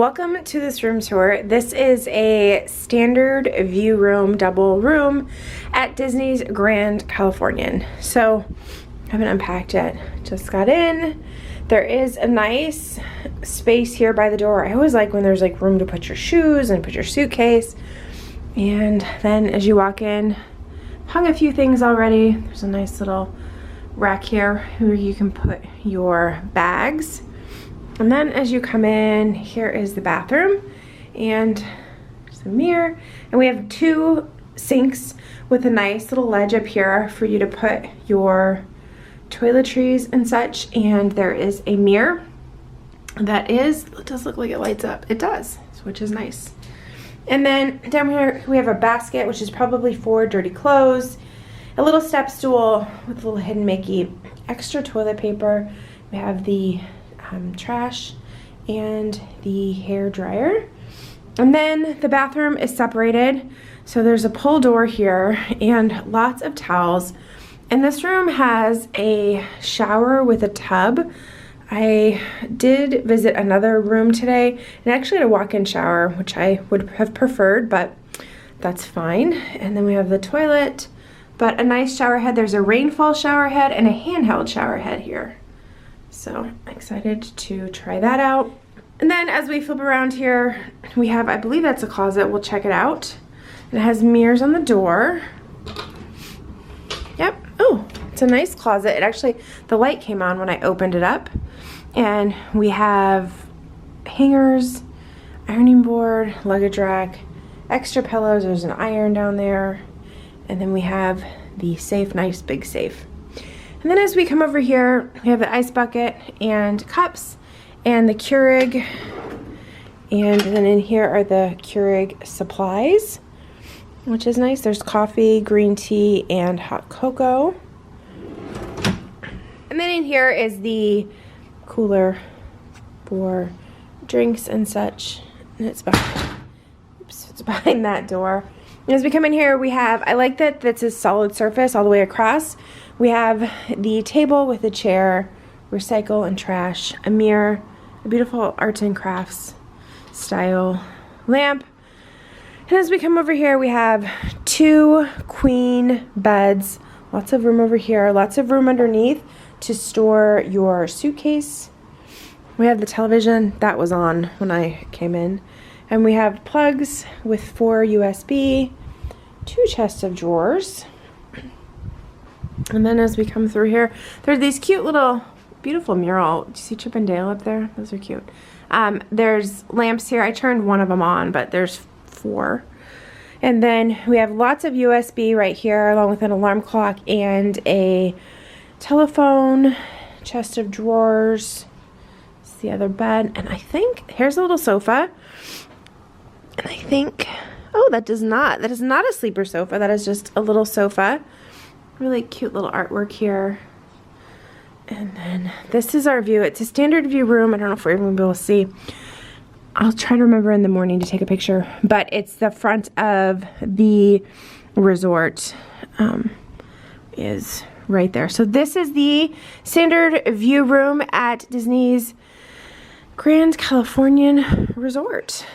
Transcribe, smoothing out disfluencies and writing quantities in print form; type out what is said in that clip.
Welcome to this room tour. This is a standard view room, double room at Disney's Grand Californian. So I haven't unpacked yet, just got in. There is a nice space here by the door. I always like when there's like room to put your shoes and put your suitcase. And then as you walk in, hung a few things already. There's a nice little rack here where you can put your bags. And then as you come in, here is the bathroom and there's a mirror. And we have two sinks with a nice little ledge up here for you to put your toiletries and such. And there is a mirror that it does look like it lights up. It does, which is nice. And then down here we have a basket, which is probably for dirty clothes, a little step stool with a little hidden Mickey, extra toilet paper. We have the trash and the hair dryer. And then the bathroom is separated. So there's a pull door here and lots of towels. And this room has a shower with a tub. I did visit another room today and actually had a walk-in shower, which I would have preferred, but that's fine. And then we have the toilet, but a nice shower head. There's a rainfall shower head and a handheld shower head here. So excited to try that out. And then as we flip around here, we have, I believe that's a closet. We'll check it out. It has mirrors on the door. Yep. Oh, it's a nice closet. It actually, the light came on when I opened it up. And we have hangers, ironing board, luggage rack, extra pillows. There's an iron down there. And then we have the safe, nice big safe. And then as we come over here, we have the ice bucket and cups and the Keurig. And then in here are the Keurig supplies, which is nice. There's coffee, green tea, and hot cocoa. And then in here is the cooler for drinks and such. And it's behind that door. And as we come in here, we have, I like that that's a solid surface all the way across. We have the table with a chair, recycle and trash, a mirror, a beautiful arts and crafts style lamp. And as we come over here, we have two queen beds, lots of room over here, lots of room underneath to store your suitcase. We have the television that was on when I came in. And we have plugs with 4 USB, 2 chests of drawers. And then as we come through here, there's these cute little, beautiful mural. Do you see Chip and Dale up there? Those are cute. There's lamps here. I turned one of them on, but there's 4. And then we have lots of USB right here, along with an alarm clock and a telephone, chest of drawers. It's the other bed. And I think, here's a little sofa. And I think, oh, that is not a sleeper sofa. That is just a little sofa. Really cute little artwork here. And then this is our view. It's a standard view room. I don't know if we're even going to be able to see. I'll try to remember in the morning to take a picture. But it's the front of the resort is right there. So this is the standard view room at Disney's Grand Californian Resort.